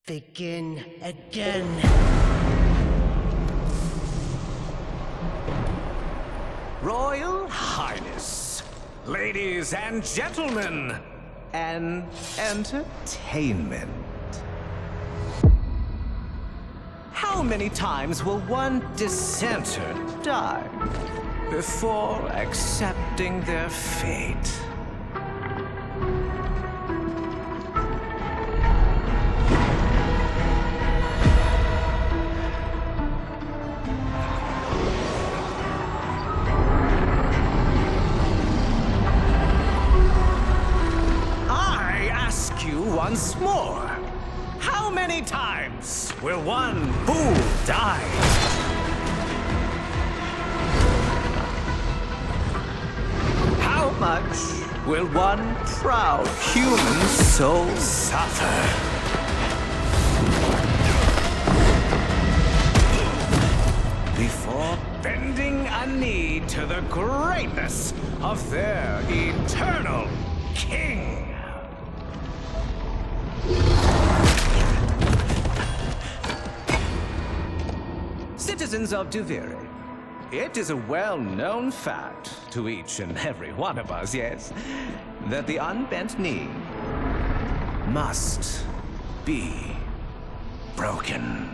Begin again. Royal Highness, ladies and gentlemen, and entertainment. How many times will one dissenter die before accepting their fate? Once more, how many times will one fool die? How much will one proud human soul suffer? Before bending a knee to the greatness of their eternal king? Citizens of Duviri, it is a well-known fact to each and every one of us, yes, that the unbent knee must be broken.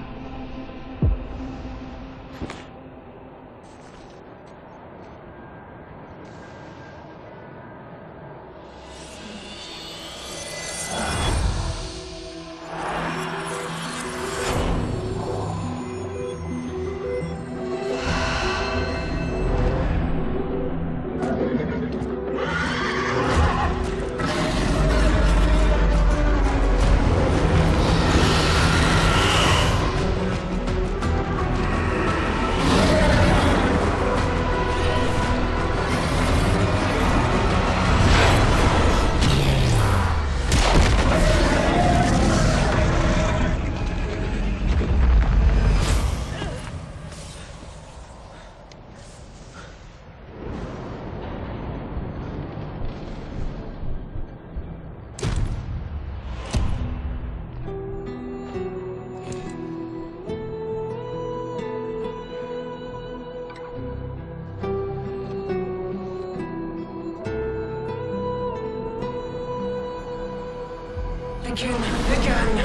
Again.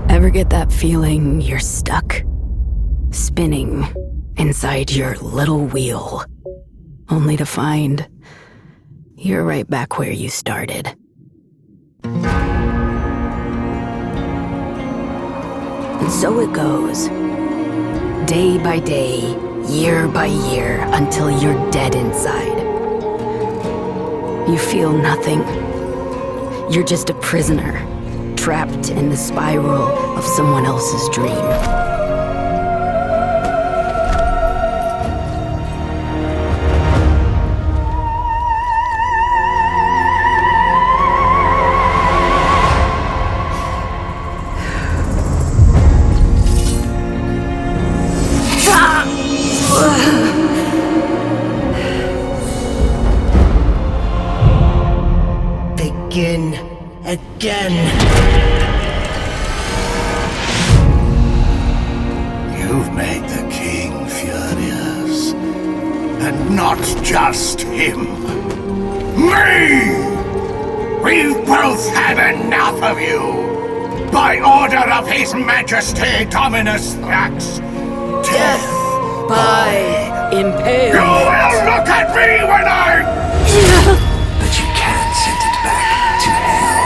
Ever get that feeling you're stuck? Spinning inside your little wheel, only to find you're right back where you started. And so it goes, day by day, year by year, until you're dead inside. You feel nothing. You're just a prisoner, trapped in the spiral of someone else's dream. Begin again. You've made the king furious. And not just him. Me! We've both had enough of you! By order of His Majesty Dominus Thrax, death By impale. You will look at me when I... But you can't send it back to hell.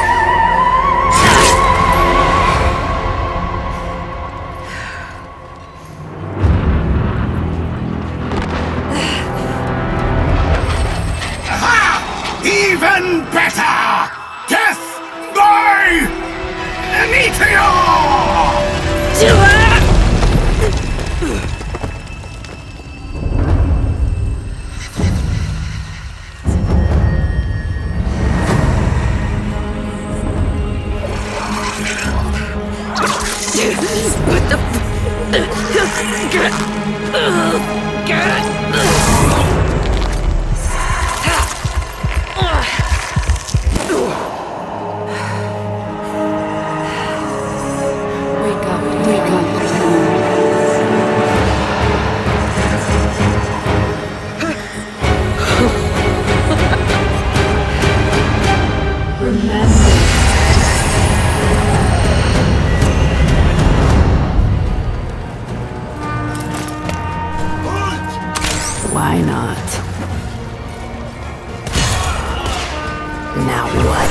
Aha! Even better! Death by meteor! What the Wake up, wake up. Remember. Why not? Now what?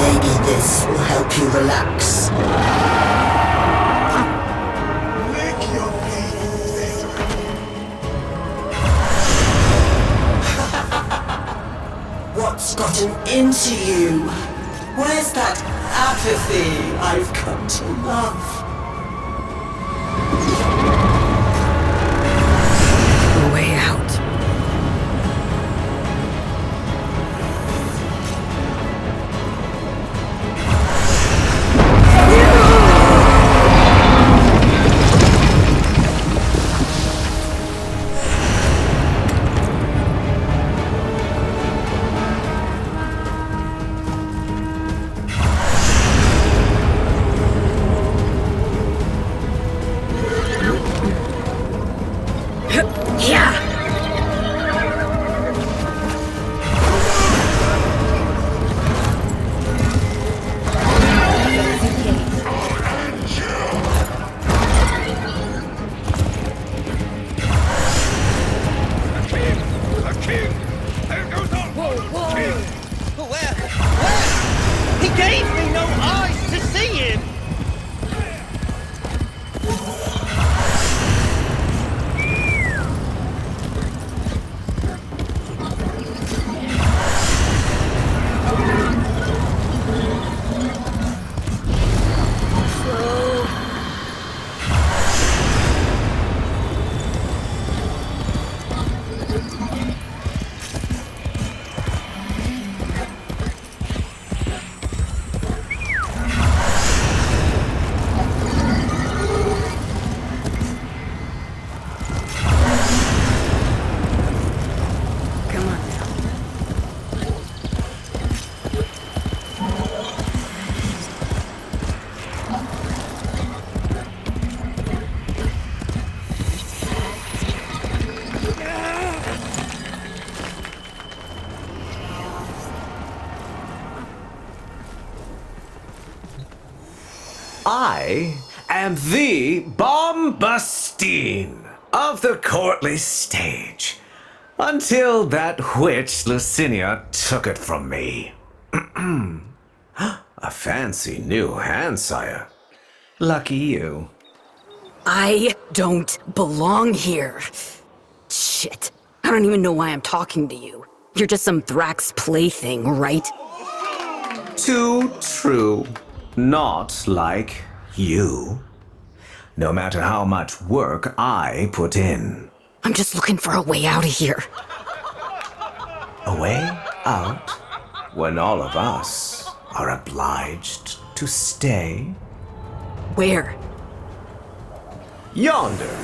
Maybe this will help you relax. Make your peace. What's gotten into you? Where's that apathy I've come to love? A way out. Yeah! Where? He gave me no eyes to see him! Come on now. I am the Bombastine of the courtly stage, until that witch Lucinia took it from me. A fancy new hand, sire. Lucky you. I don't belong here. Shit. I don't even know why I'm talking to you. You're just some Thrax plaything, right? Too true. Not like you. No matter how much work I put in. I'm just looking for a way out of here. A way out when all of us are obliged to stay? Where? Yonder.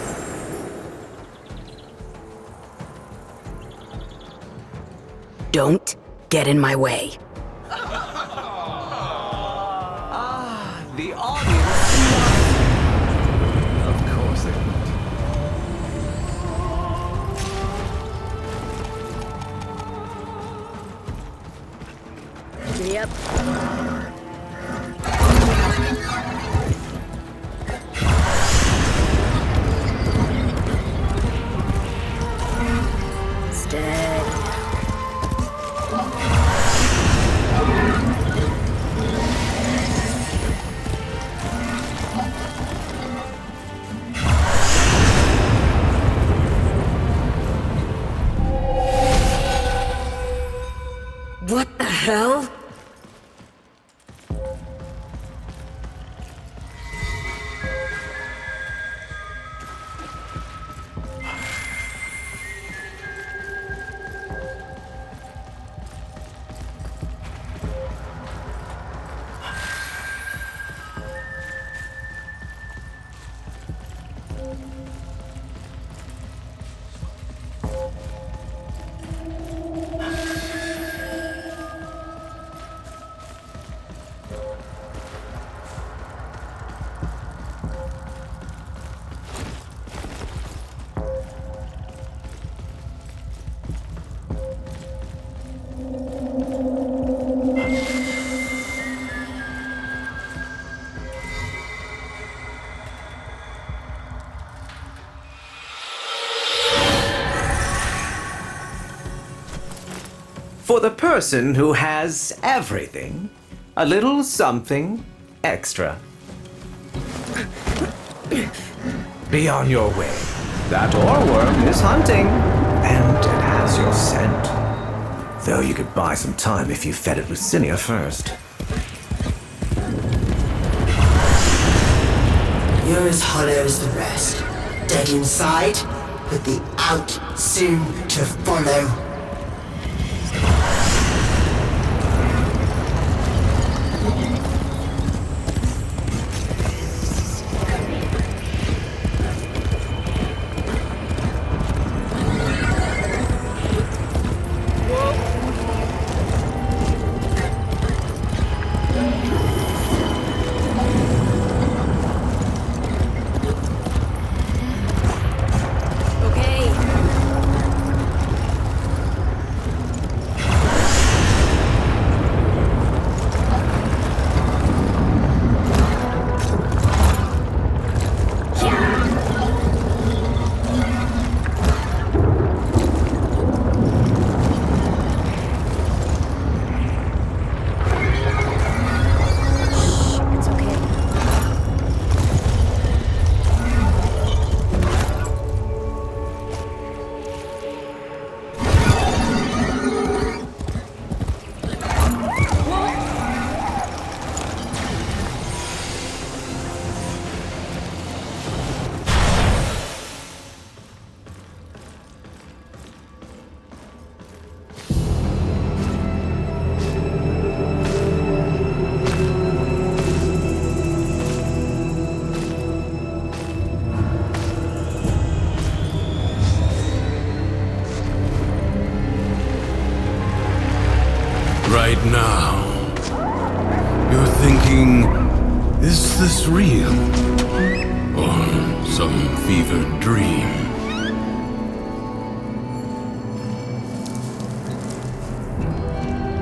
Don't get in my way. The audience. Of course they would. Yep. Steady. hell? For the person who has everything, a little something extra. Be on your way. That oreworm is hunting, and it has your scent. Though you could buy some time if you fed it Lucinia first. You're as hollow as the rest. Dead inside, with the out soon to follow. Right now, you're thinking, is this real? Or some fevered dream?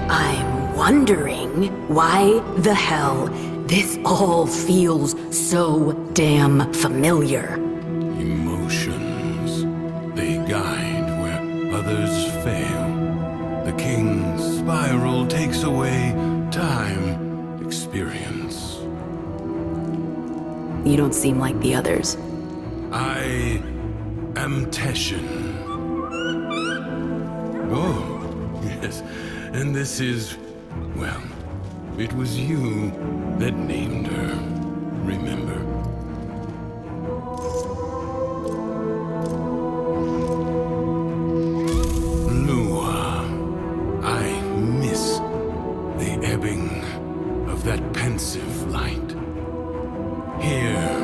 I'm wondering why the hell this all feels so damn familiar. Emotions, they guide where others fail. The king's spiral takes away time, experience. You don't seem like the others. I am Teshin. Oh, yes. And this is, well, it was you that named her, remember? Pensive light. Here,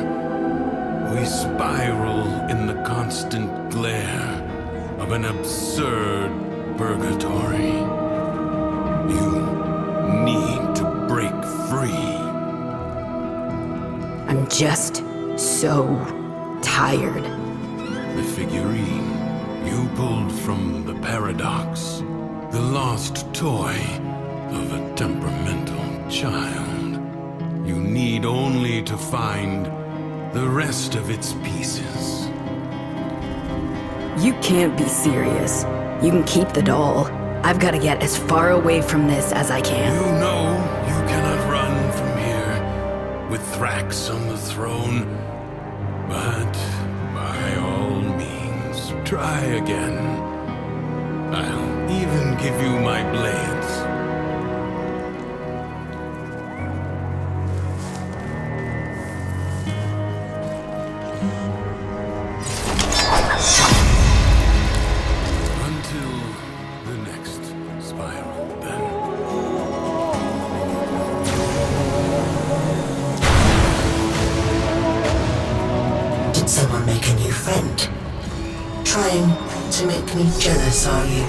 we spiral in the constant glare of an absurd purgatory. You need to break free. I'm just so tired. The figurine you pulled from the paradox, the lost toy of a temperamental child. You need only to find the rest of its pieces. You can't be serious. You can keep the doll. I've got to get as far away from this as I can. You know you cannot run from here with Thrax on the throne. But by all means, try again. I'll even give you my blades. To make me jealous, are you?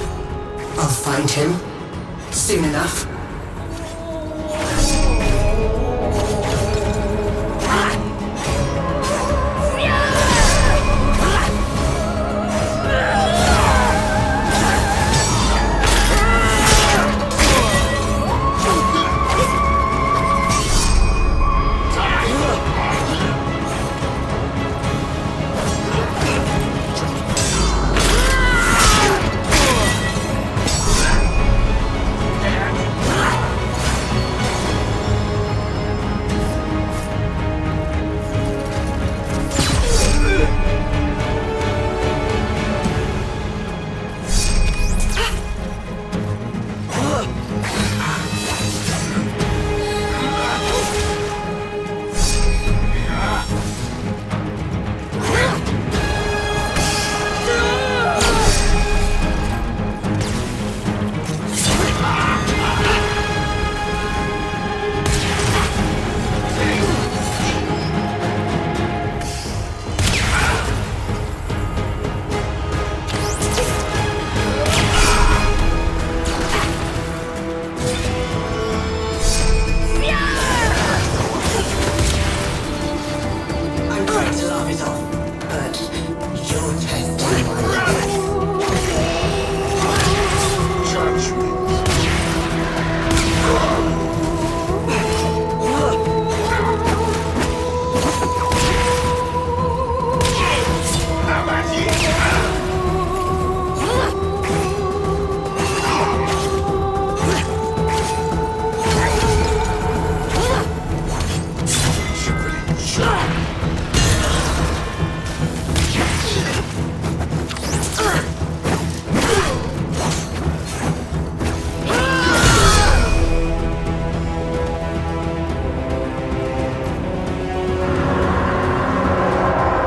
I'll find him. Soon enough.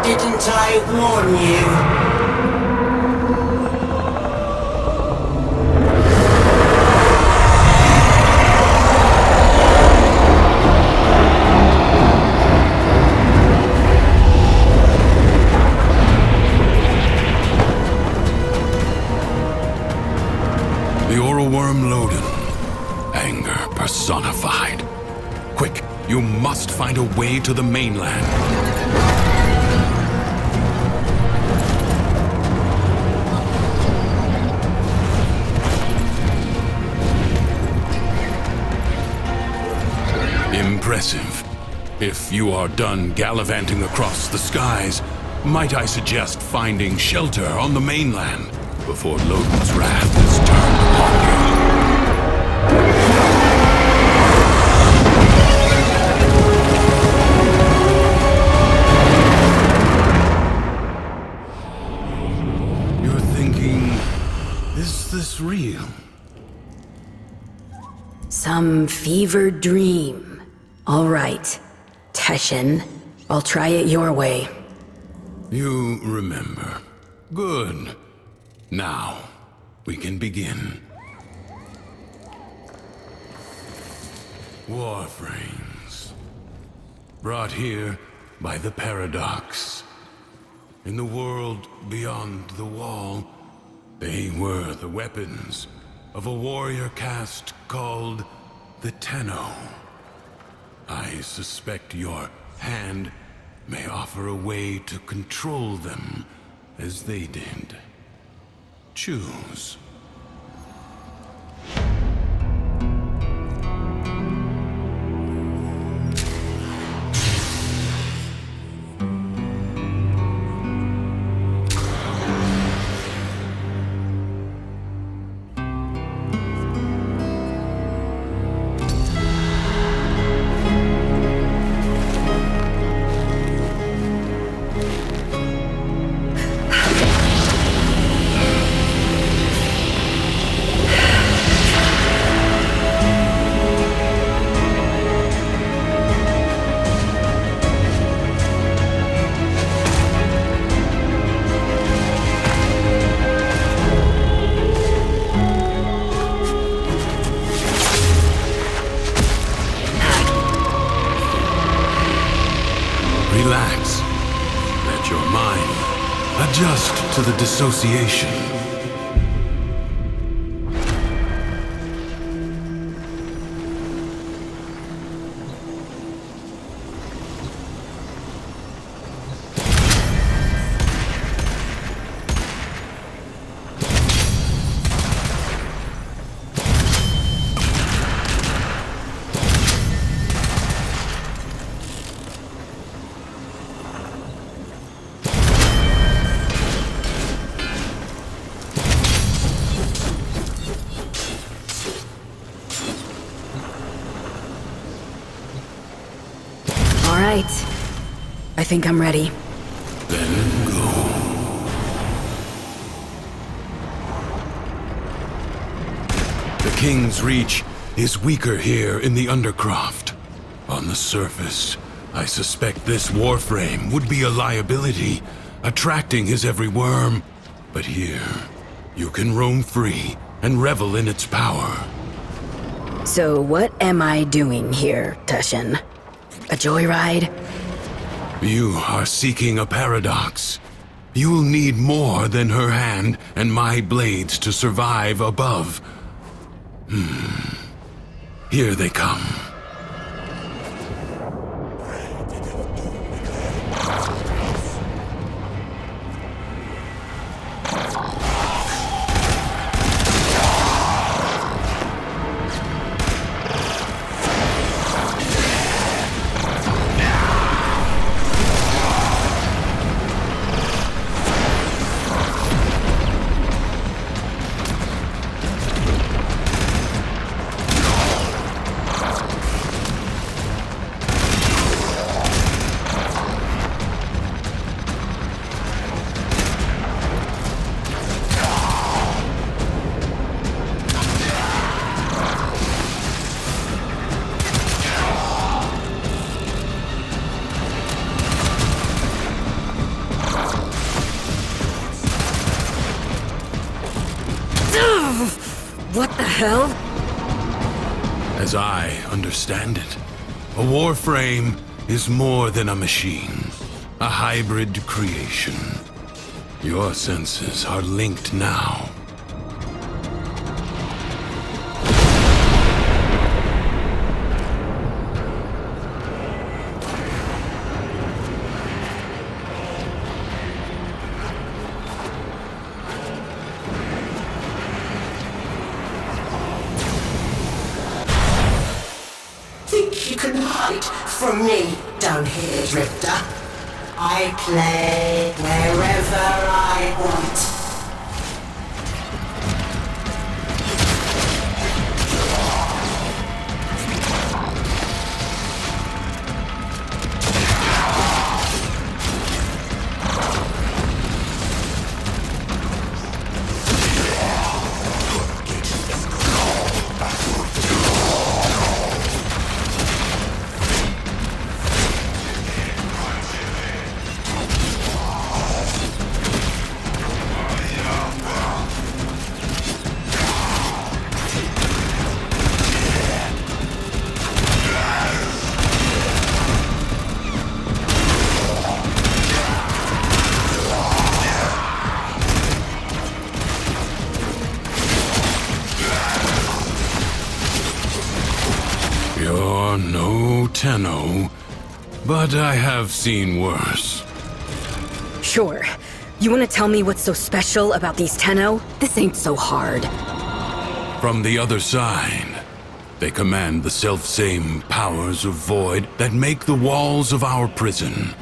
Didn't I warn you? Personified. Quick, you must find a way to the mainland. Impressive. If you are done gallivanting across the skies, might I suggest finding shelter on the mainland before Loden's wrath is turned upon you? Is this real? Some fevered dream. All right, Teshin, I'll try it your way. You remember. Good. Now, we can begin. Warframes. Brought here by the paradox. In the world beyond the wall, they were the weapons of a warrior caste called the Tenno. I suspect your hand may offer a way to control them as they did. Choose. to the dissociation. All right. I think I'm ready. Then go. The King's Reach is weaker here in the Undercroft. On the surface, I suspect this Warframe would be a liability, attracting his every worm. But here, you can roam free and revel in its power. So what am I doing here, Tushin? A joyride? You are seeking a paradox. You'll need more than her hand and my blades to survive above. Here they come. What the hell? As I understand it, a Warframe is more than a machine, a hybrid creation. Your senses are linked now. Think you can hide from me down here, Drifter? I play wherever I want. You're no Tenno, but I have seen worse. Sure. You want to tell me what's so special about these Tenno? This ain't so hard. From the other side, they command the selfsame powers of void that make the walls of our prison.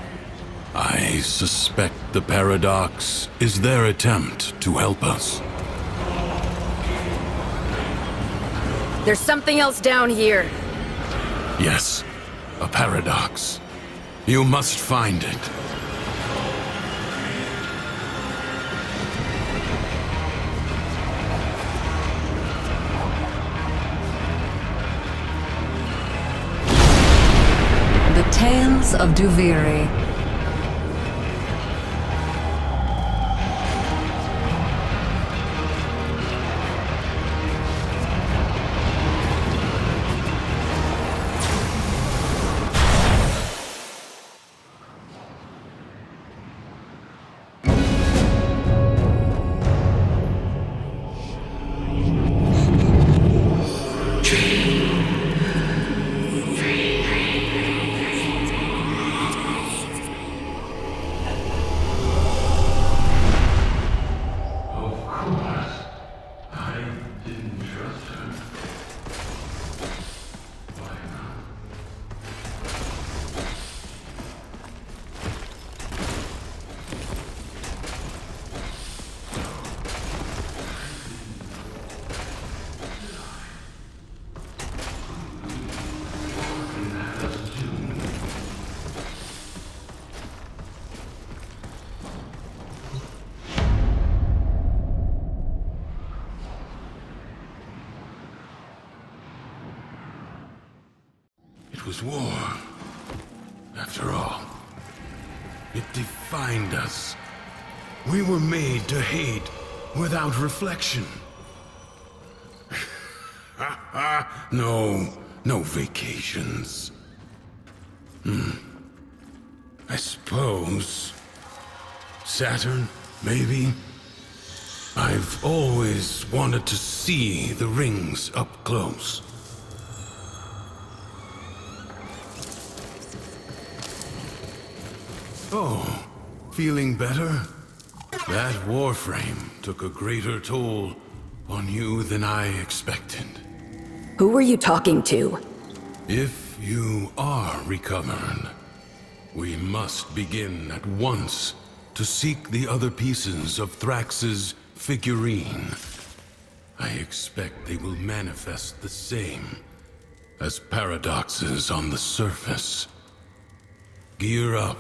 I suspect the paradox is their attempt to help us. There's something else down here. Yes, a paradox. You must find it. The Tales of Duviri. was war. After all, it defined us. We were made to hate without reflection. No vacations. I suppose Saturn, maybe? I've always wanted to see the rings up close. Oh, feeling better? That Warframe took a greater toll on you than I expected. Who were you talking to? If you are recovered, we must begin at once to seek the other pieces of Thrax's figurine. I expect they will manifest the same as paradoxes on the surface. Gear up,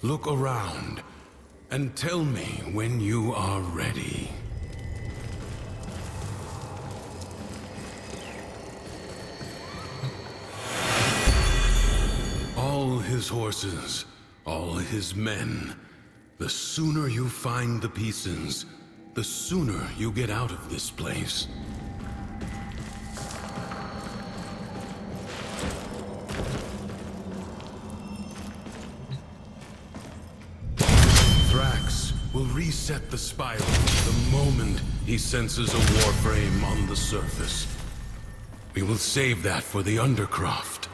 look around, and tell me when you are ready. All his horses, all his men. The sooner you find the pieces, the sooner you get out of this place. Thrax will reset the spiral the moment he senses a Warframe on the surface. We will save that for the Undercroft.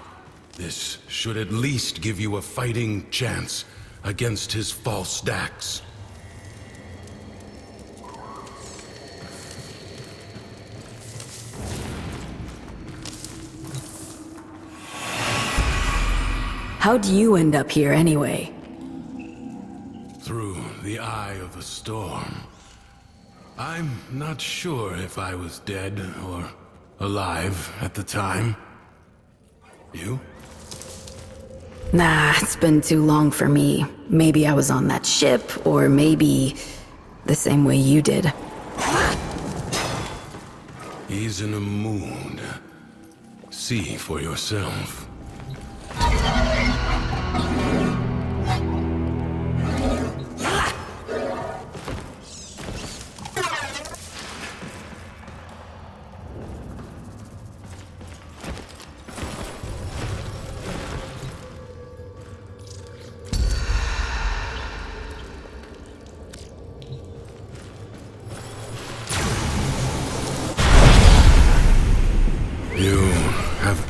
This should at least give you a fighting chance against his false stacks. How'd you end up here anyway? Through the eye of a storm. I'm not sure if I was dead or alive at the time. You? Nah, it's been too long for me. Maybe I was on that ship, or maybe the same way you did. He's in a mood. See for yourself.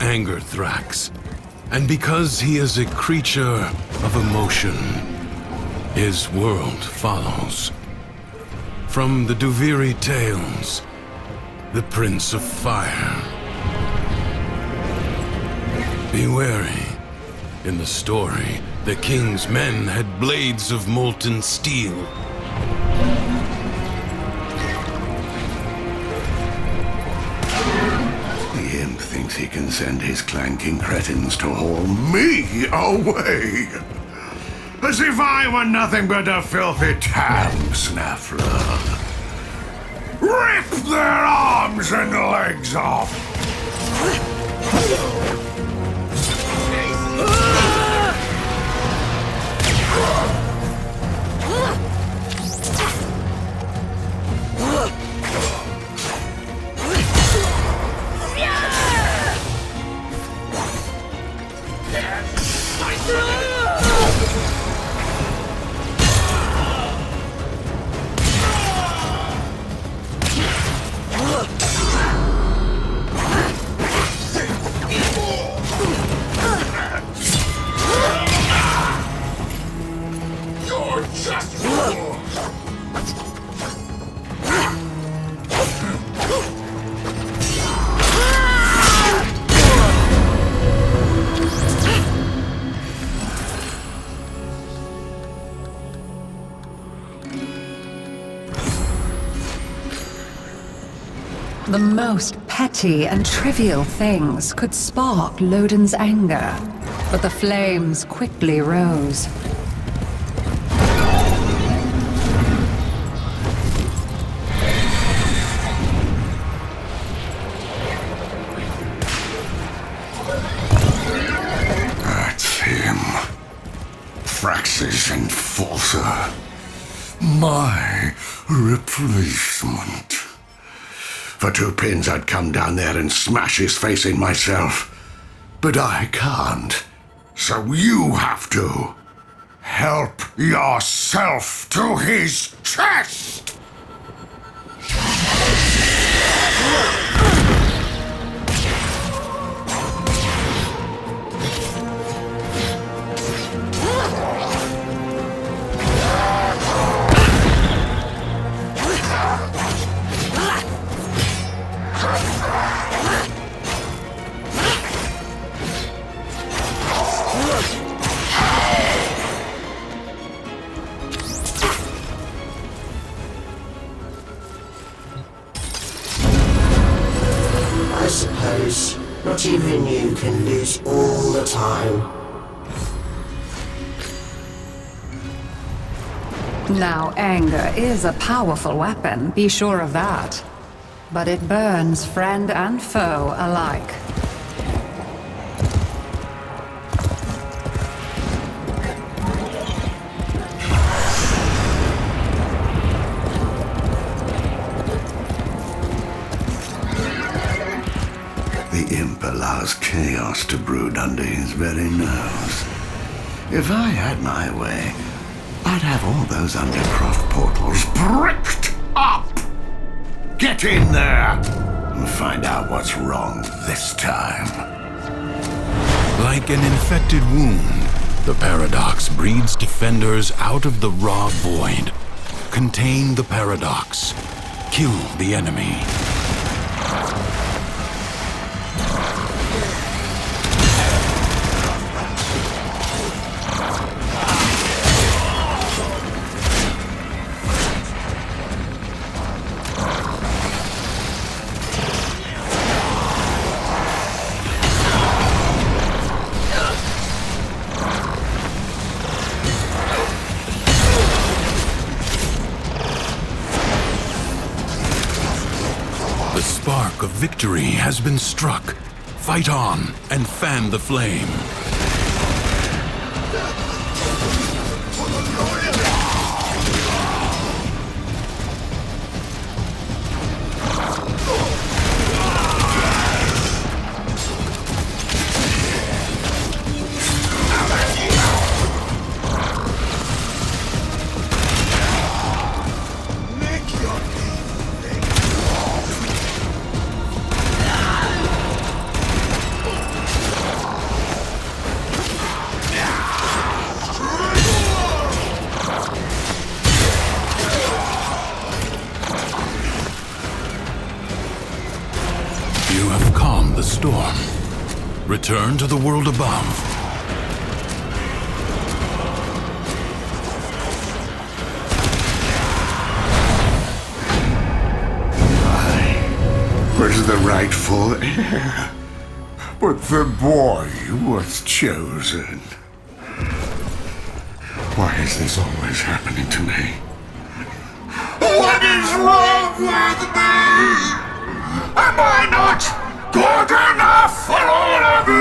Angered Thrax, and because he is a creature of emotion, his world follows. From the Duviri tales, the Prince of Fire. Be wary. In the story, the king's men had blades of molten steel. Thinks he can send his clanking cretins to haul me away. As if I were nothing but a filthy tam snaffler. Rip their arms and legs off! The most petty and trivial things could spark Lodin's anger, but the flames quickly rose. this enforcer. My replacement. For 2 pins, I'd come down there and smash his face in myself. But I can't. So you have to. Help yourself to his chest! I suppose not even you can lose all the time. Now, anger is a powerful weapon, be sure of that. But it burns friend and foe alike. The imp allows chaos to brood under his very nose. If I had my way, I'd have all those undercroft portals bricked up! Get in there and find out what's wrong this time. Like an infected wound, the paradox breeds defenders out of the raw void. Contain the paradox. Kill the enemy. The spark of victory has been struck. Fight on and fan the flame. You have calmed the storm. Return to the world above. I was the rightful heir, but the boy was chosen. Why is this always happening to me? What is wrong with me? Am I not good enough for all of you?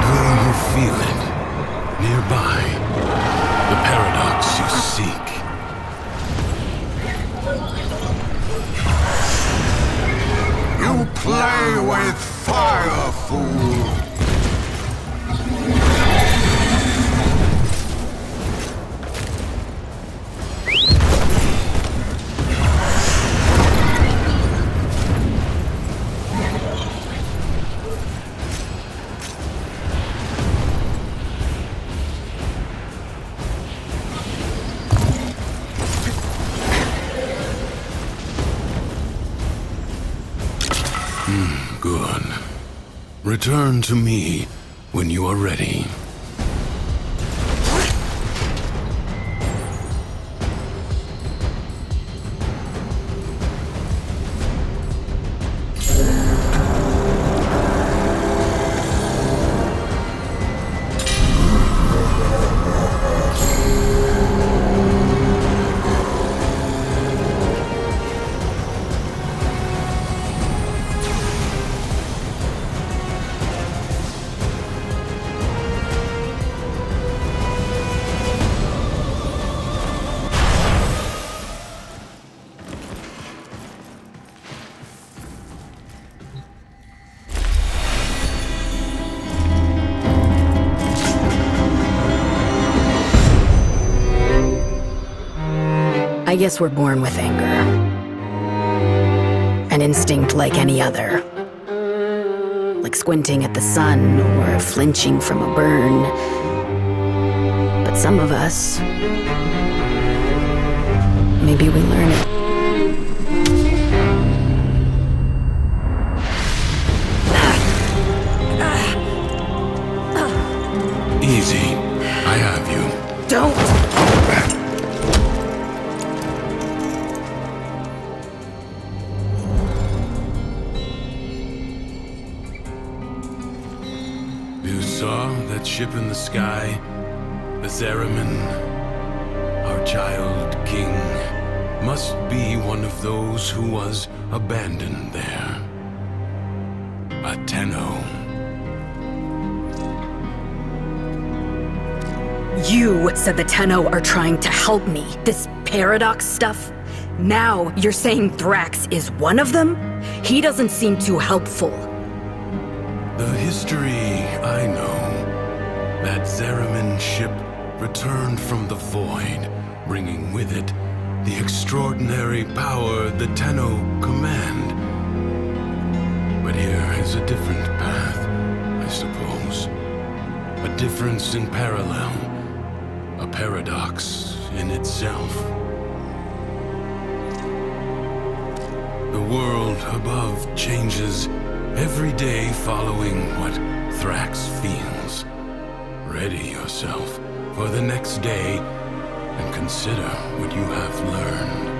Do you feel it? Nearby. The paradox you seek. You play with fire, fool! Good. Return to me when you are ready. I guess we're born with anger. An instinct like any other. Like squinting at the sun or flinching from a burn. But some of us, maybe we learn it. Easy. I have you. Don't! You saw that ship in the sky? The Zeraman? Our child king must be one of those who was abandoned there. A Tenno. You said the Tenno are trying to help me. This paradox stuff? Now you're saying Thrax is one of them? He doesn't seem too helpful. The history I know. That Zeraman ship returned from the void, bringing with it the extraordinary power the Tenno command. But here is a different path, I suppose. A difference in parallel. A paradox in itself. The world above changes every day following what Thrax feels. Ready yourself for the next day and consider what you have learned.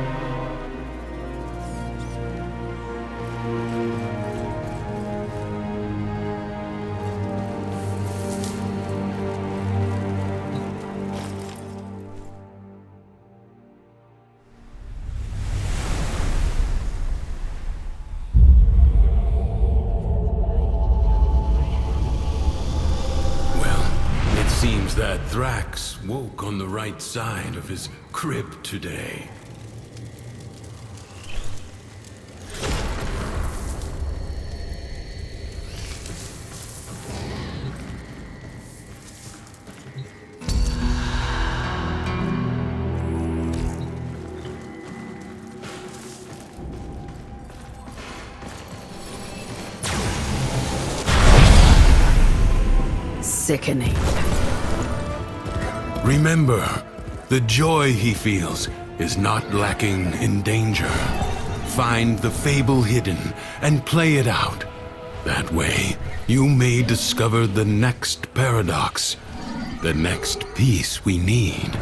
That Thrax woke on the right side of his crib today. Sickening. Remember, the joy he feels is not lacking in danger. Find the fable hidden and play it out. That way, you may discover the next paradox, the next piece we need.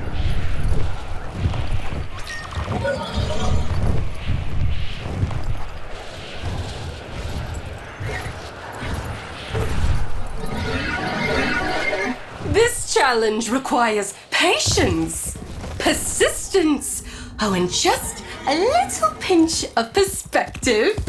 This challenge requires patience, persistence, oh, and just a little pinch of perspective.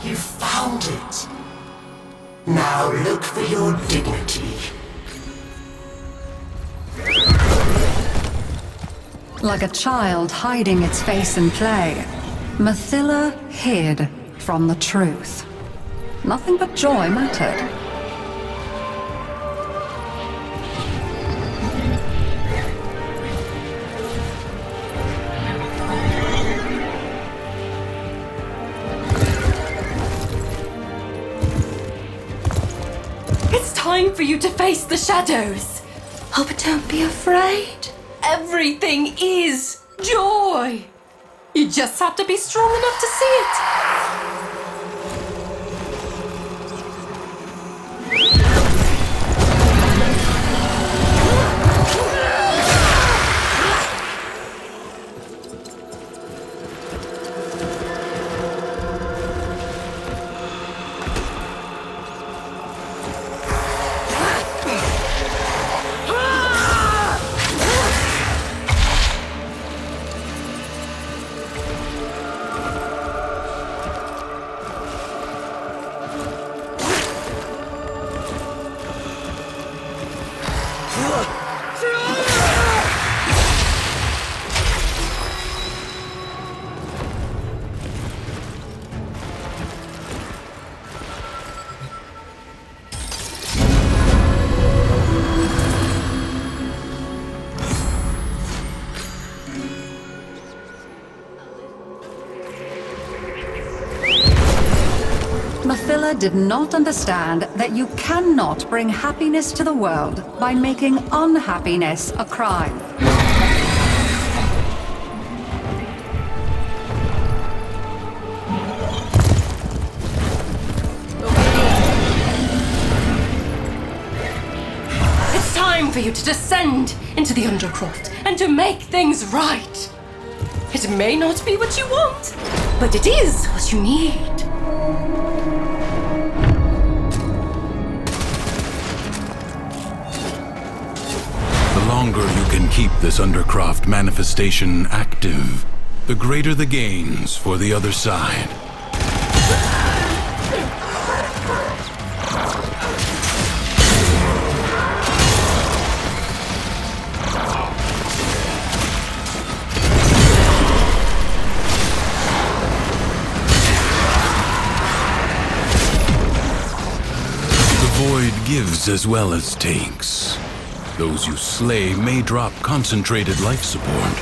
You found it. Now look for your dignity. Like a child hiding its face in play, Mathila hid from the truth. Nothing but joy mattered. time for you to face the shadows. Oh, but don't be afraid. Everything is joy. You just have to be strong enough to see it. Mathila did not understand that you cannot bring happiness to the world by making unhappiness a crime. It's time for you to descend into the Undercroft and to make things right. It may not be what you want, but it is what you need. The longer you can keep this Undercroft manifestation active, the greater the gains for the other side. The void gives as well as takes. Those you slay may drop concentrated life support.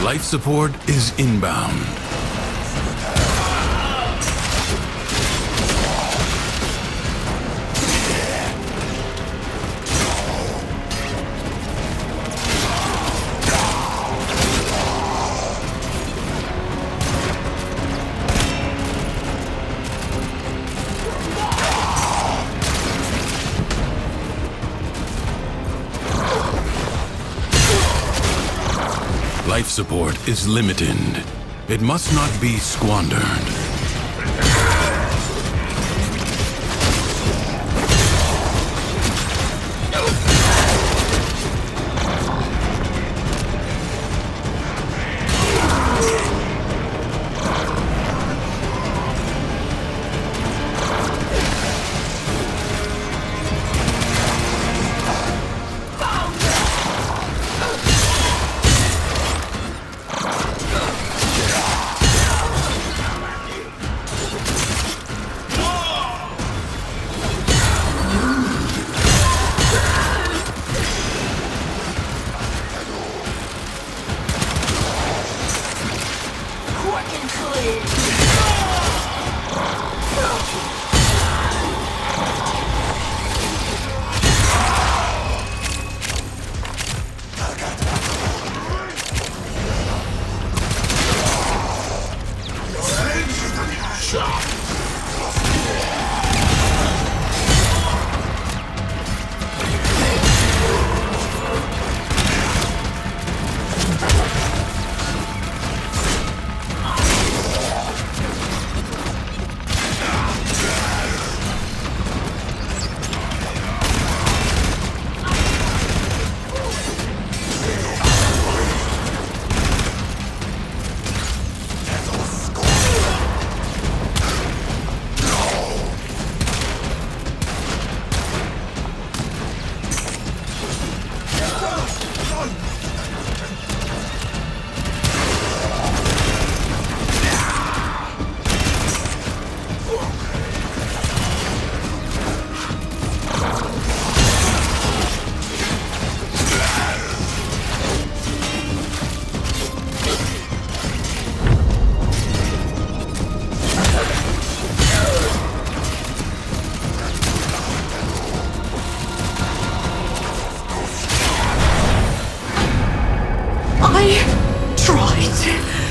Life support is inbound. Life support is limited. It must not be squandered.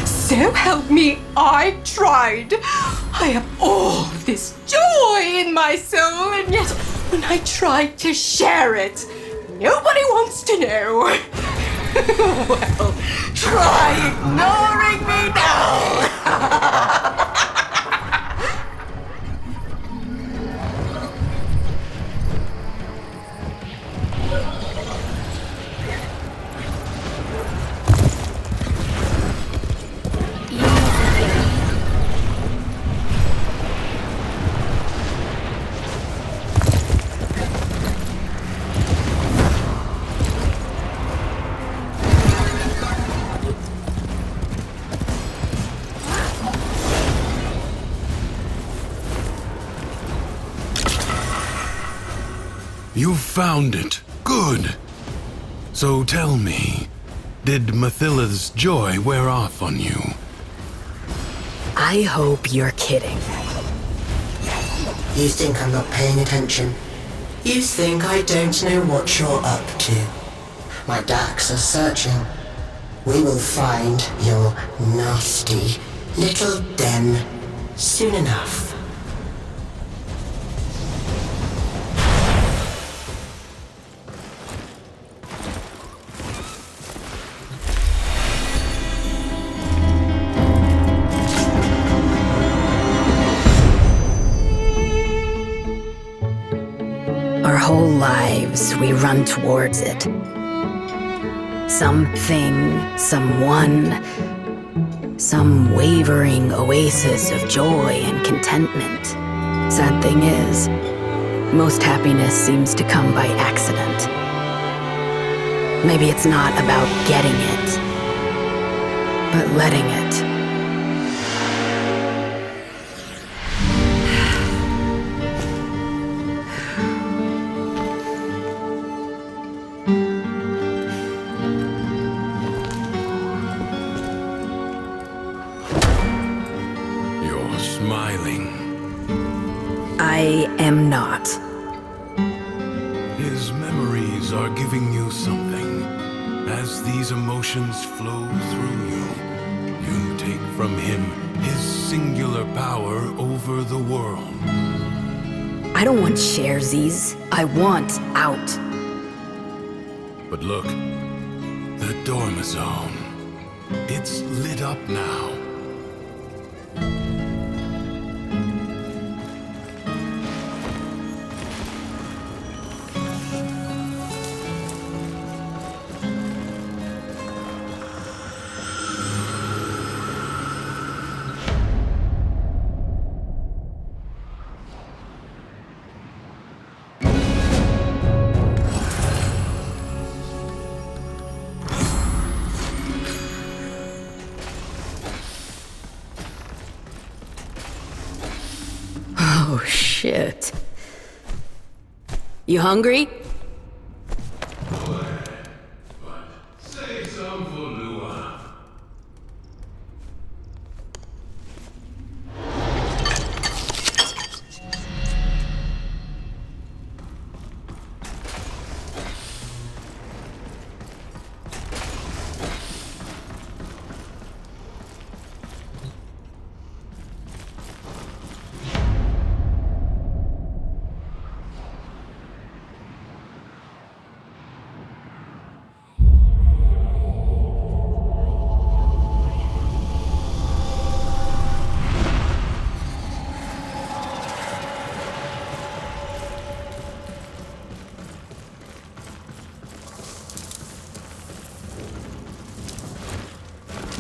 So help me, I tried. I have all this joy in my soul, and yet when I try to share it, nobody wants to know. Well, try ignoring me now. You found it. Good. So tell me, did Mathilla's joy wear off on you? I hope you're kidding. You think I'm not paying attention? You think I don't know what you're up to? My darks are searching. We will find your nasty little den soon enough. Our whole lives, we run towards it. Something, someone, some wavering oasis of joy and contentment. Sad thing is, most happiness seems to come by accident. Maybe it's not about getting it, but letting it. I am not. His memories are giving you something. As these emotions flow through you, you take from him his singular power over the world. I don't want sharesies. I want out. But look, the Dormazone. It's lit up now. Oh, shit. You hungry? Save some for Lua.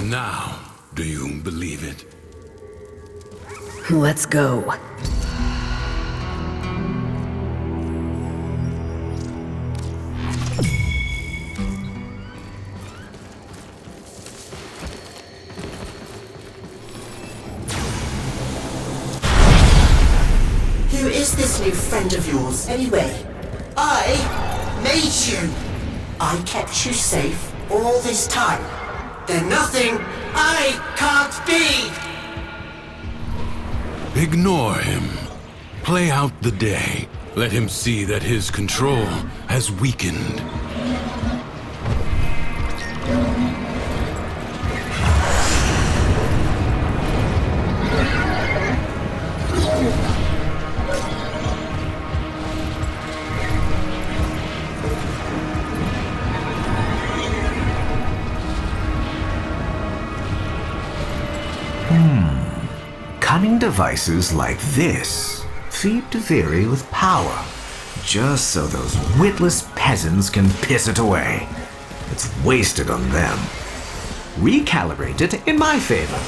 Now, do you believe it? Let's go. Who is this new friend of yours, anyway? I made you. I kept you safe all this time. There's nothing I can't be. Ignore him. Play out the day. Let him see that his control has weakened. Cunning devices like this feed Duviri with power, just so those witless peasants can piss it away. It's wasted on them. Recalibrate it in my favor.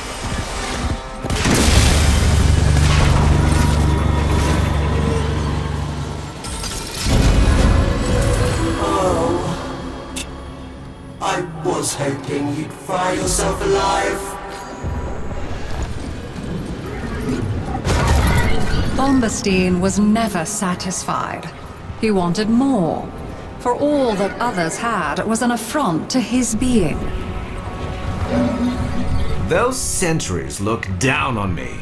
I was hoping you'd find yourself alive. Bombastine was never satisfied. He wanted more, for all that others had was an affront to his being. Those sentries look down on me.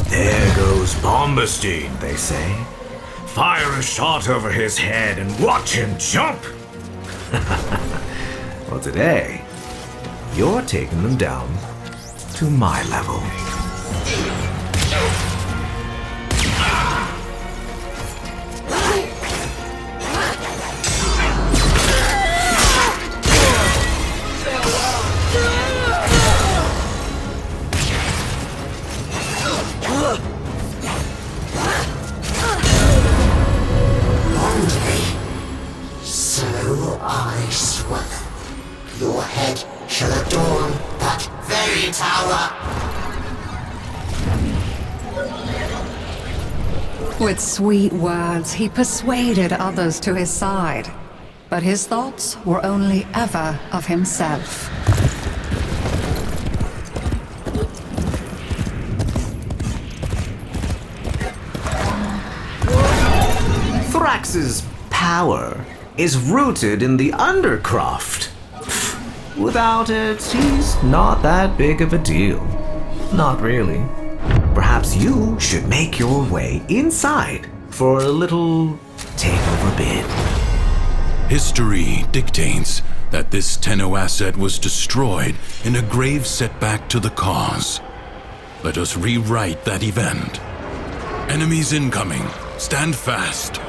There goes Bombastine, they say. Fire a shot over his head and watch him jump! Well, today, you're taking them down to my level. So I swear, your head shall adorn that very tower. With sweet words, he persuaded others to his side, but his thoughts were only ever of himself. Thrax's power is rooted in the Undercroft. Without it, he's not that big of a deal. Not really. Perhaps you should make your way inside for a little takeover bid. History dictates that this Tenno asset was destroyed in a grave setback to the cause. Let us rewrite that event. Enemies incoming. Stand fast.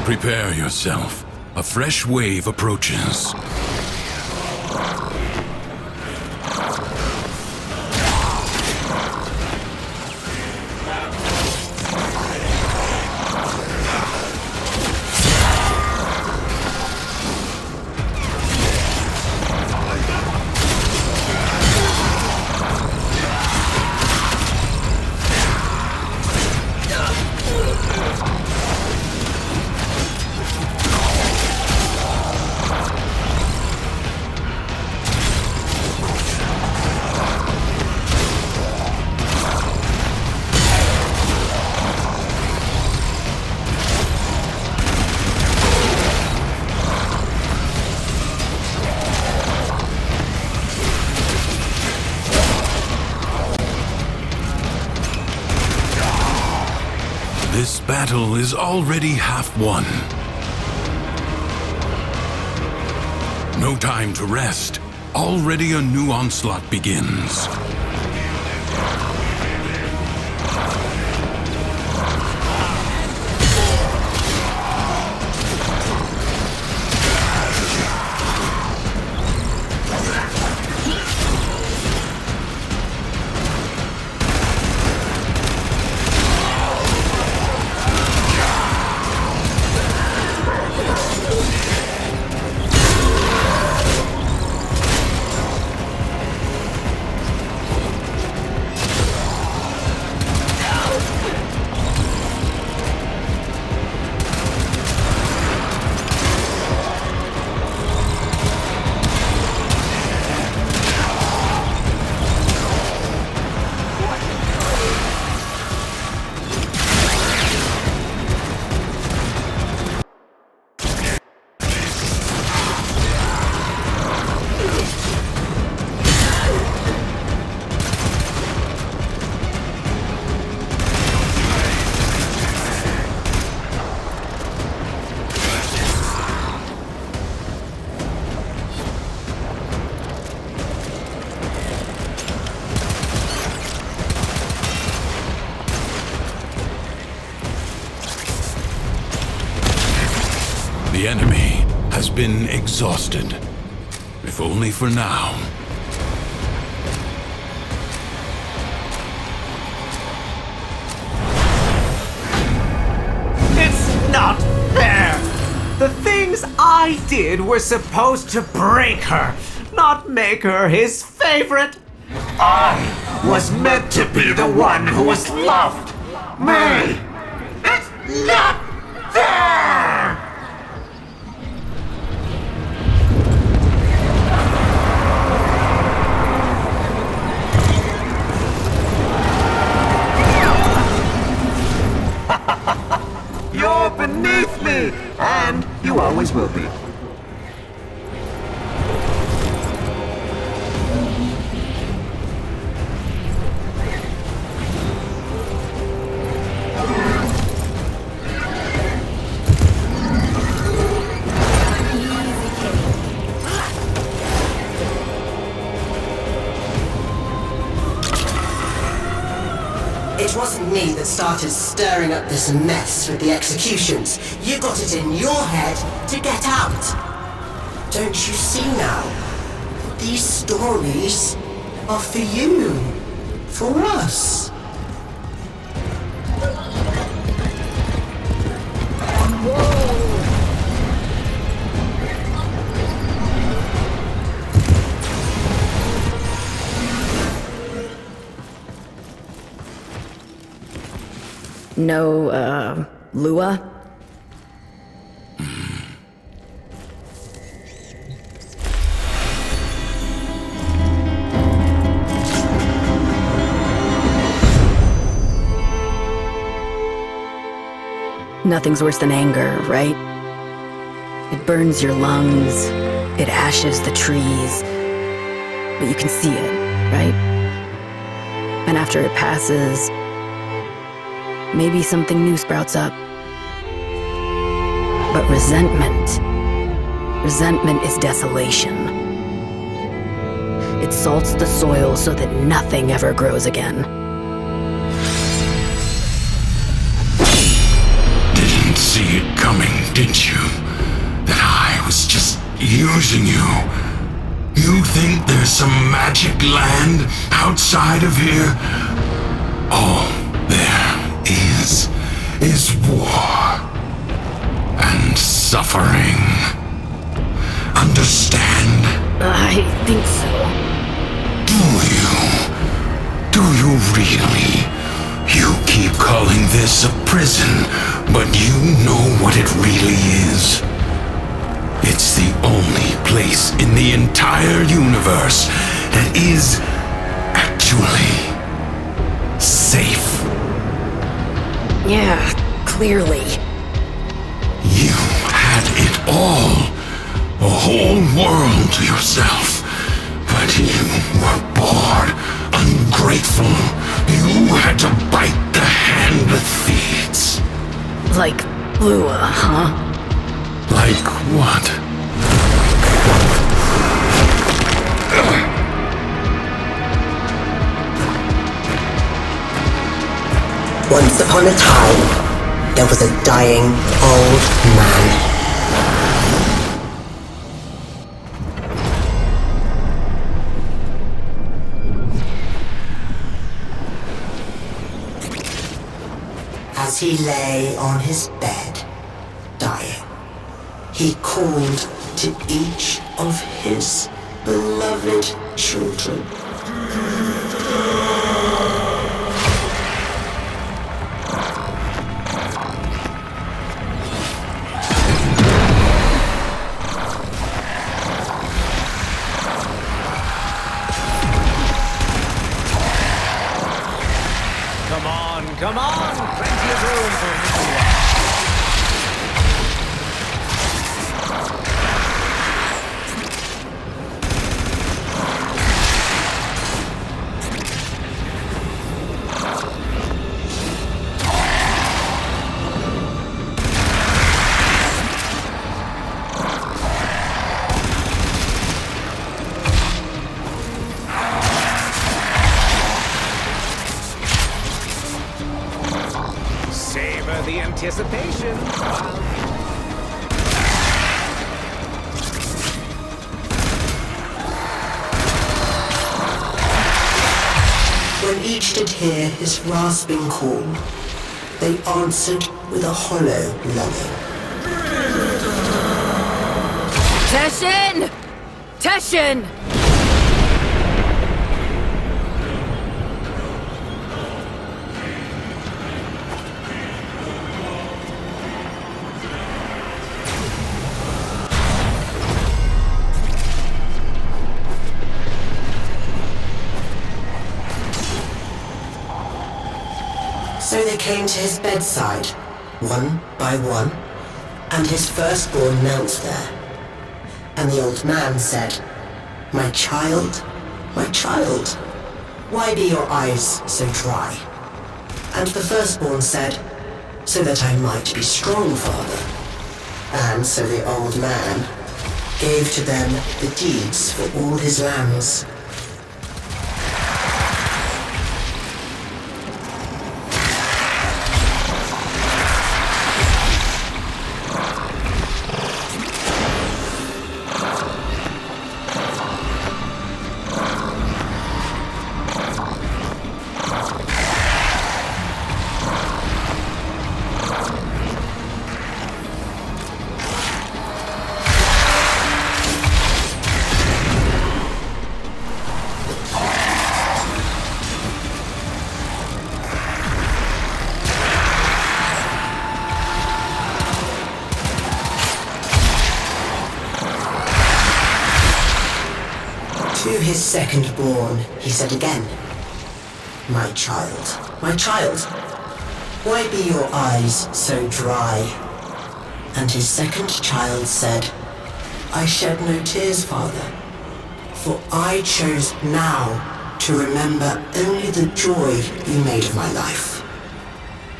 Prepare yourself. A fresh wave approaches. This battle is already half won. No time to rest. Already a new onslaught begins. The enemy has been exhausted, if only for now. It's not fair! The things I did were supposed to break her, not make her his favorite. I was meant to be the one who was loved. Me! It's not fair! You're beneath me, and you always will be. It wasn't me that started stirring up this mess with the executions. You got it in your head to get out. Don't you see now? These stories are for you. For us. No, Lua? Nothing's worse than anger, right? It burns your lungs, it ashes the trees, but you can see it, right? And after it passes, maybe something new sprouts up. But resentment is desolation. It salts the soil so that nothing ever grows again. Didn't see it coming, did you? That I was just using you. You think there's some magic land outside of here? All there is war and suffering. Understand? I think so. Do you really? You keep calling this a prison, but you know what it really is. It's the only place in the entire universe that is actually safe. Yeah, clearly. You had it all. A whole world to yourself. But you were bored, ungrateful. You had to bite the hand that feeds. Like Lua, huh? Like what? Once upon a time, there was a dying old man. As he lay on his bed, dying, he called to each of his beloved children. Come on! Plenty of room for me. Savor the anticipation. when each did hear his rasping call, they answered with a hollow longing. Teshin! Teshin! So they came to his bedside, one by one, and his firstborn knelt there. And the old man said, my child, why be your eyes so dry? And the firstborn said, so that I might be strong, father. And so the old man gave to them the deeds for all his lands. To his second-born, he said again, my child, why be your eyes so dry? And his second child said, I shed no tears, father, for I chose now to remember only the joy you made of my life.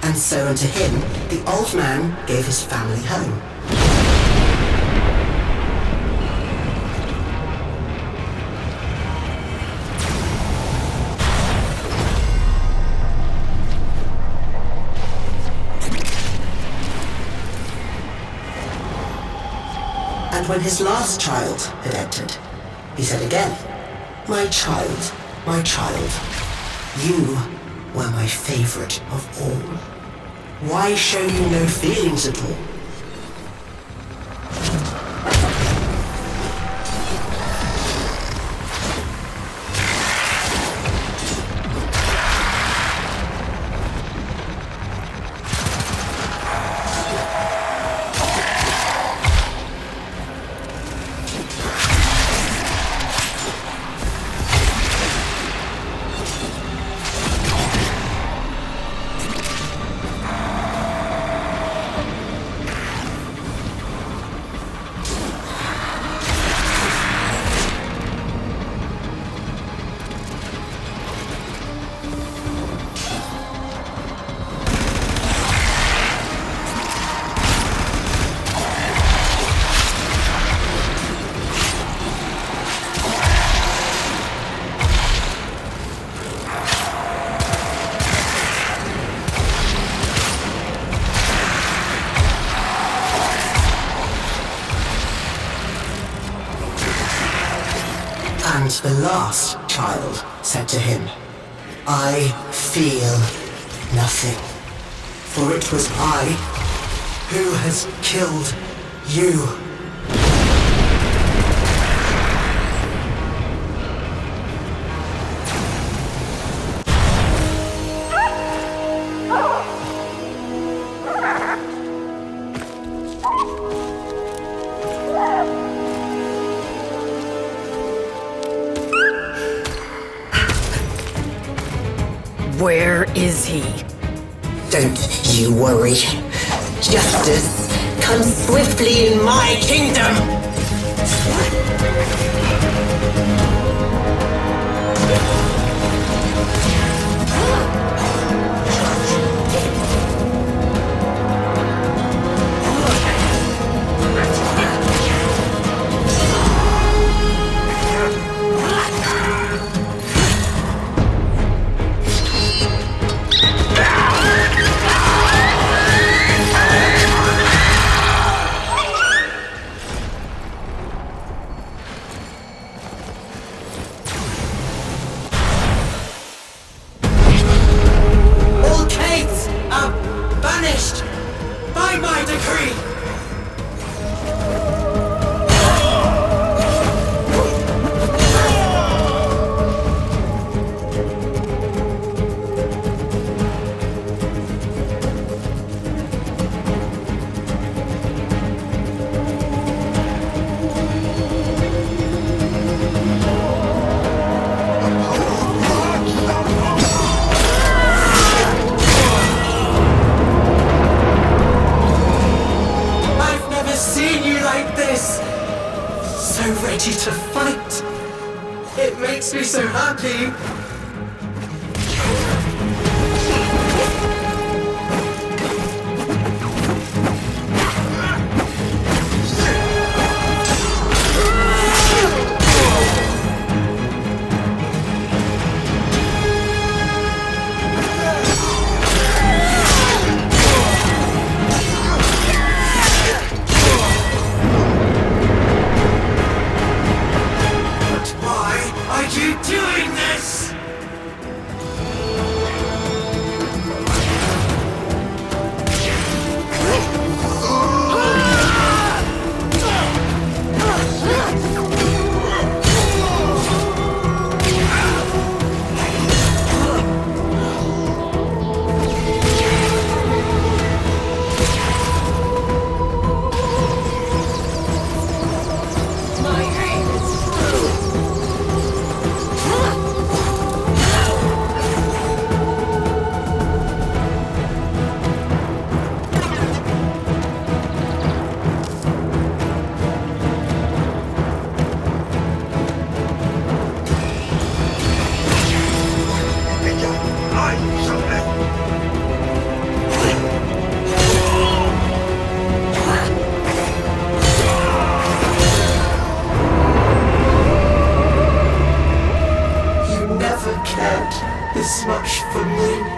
And so unto him the old man gave his family home. And when his last child had entered, he said again, my child, you were my favorite of all. Why show you no feelings at all? And the last child said to him, I feel nothing, for it was I who has killed you. Where is he? Don't you worry. Justice comes swiftly in my kingdom. ability to fight. It makes me so happy. This much for me.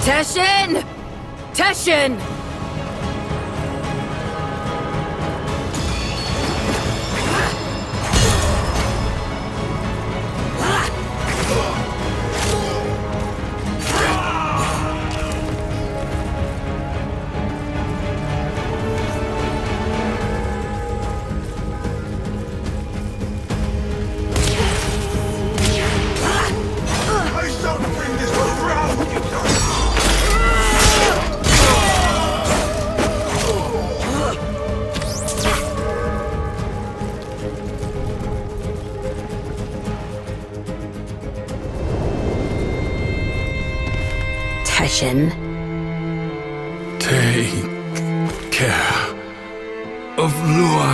Teshin! Teshin! Teshin. Take care of Lua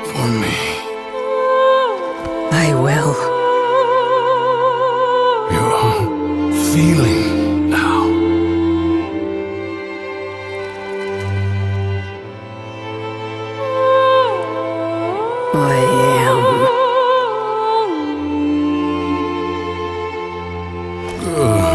for me. I will. You're feeling now. I am. Good.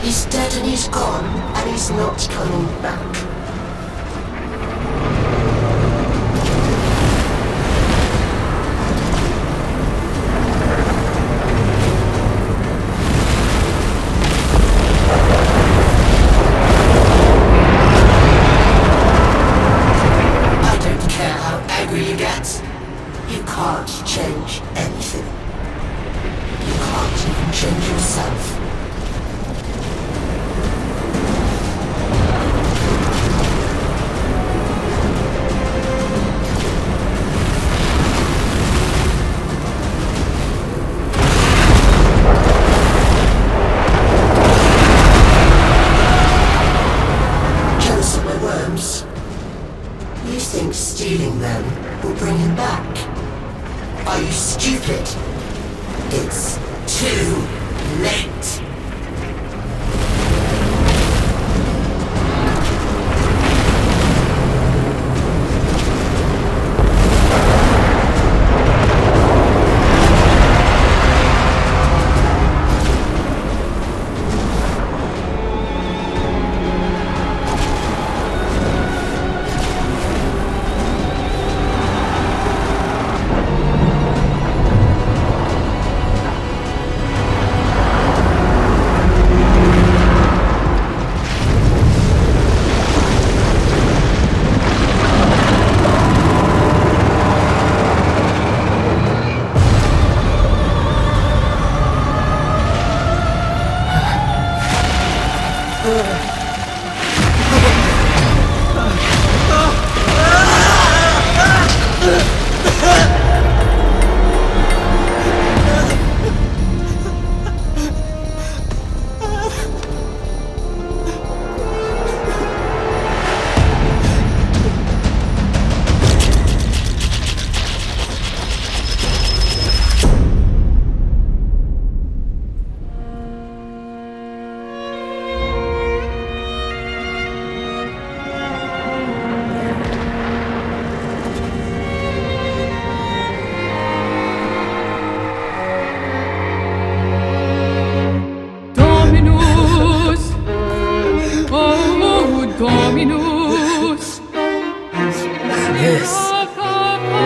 He's dead and he's gone, and he's not coming back. I don't care how angry you get. You can't change anything. You can't even change yourself. Jealous of my worms? You think stealing them will bring him back? Are you stupid? It's too late.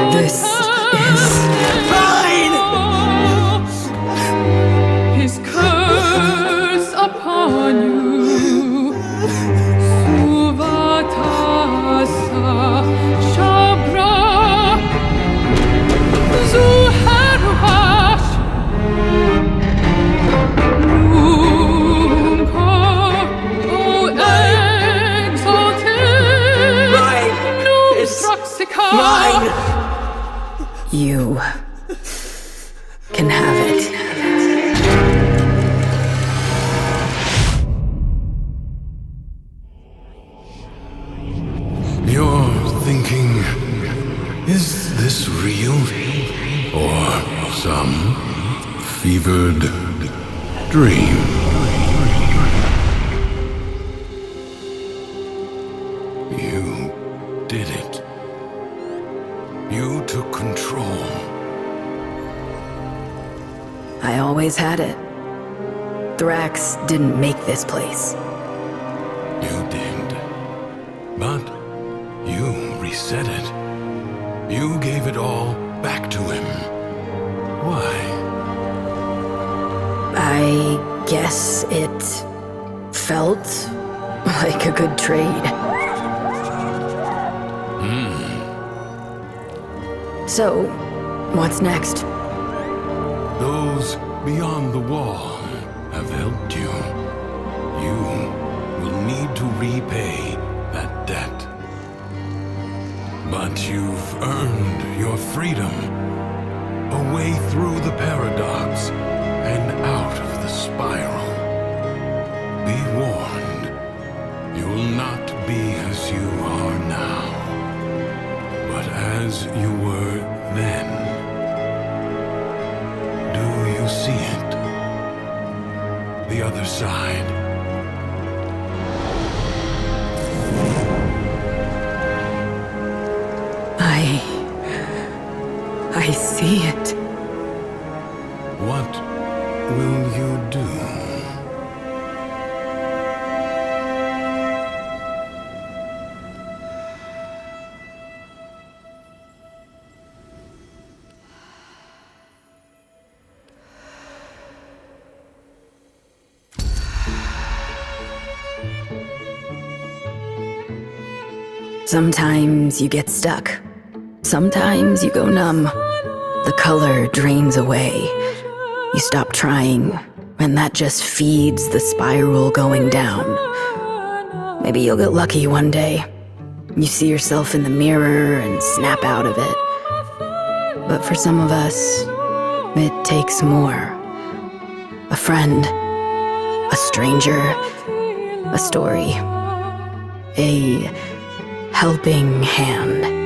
This is His curse upon you. Suvatasa Shabra Zuharvash Nunca O exalted Nustraxica you. Can have it. You're thinking, is this real? Or some fevered dream? You did it. You took control. I always had it. Thrax didn't make this place. You did. But you reset it. You gave it all back to him. Why? I guess it felt like a good trade. So, what's next? Those beyond the wall have helped you. You will need to repay that debt. But you've earned your freedom. A way through the paradox and out of the spiral. Be warned. You'll not be as you are now, but as you were then. Do you see it? The other side. I see it. What will you do? Sometimes you get stuck. Sometimes you go numb. The color drains away. You stop trying, and that just feeds the spiral going down. Maybe you'll get lucky one day. You see yourself in the mirror and snap out of it. But for some of us, it takes more. A friend, a stranger, a story, a helping hand.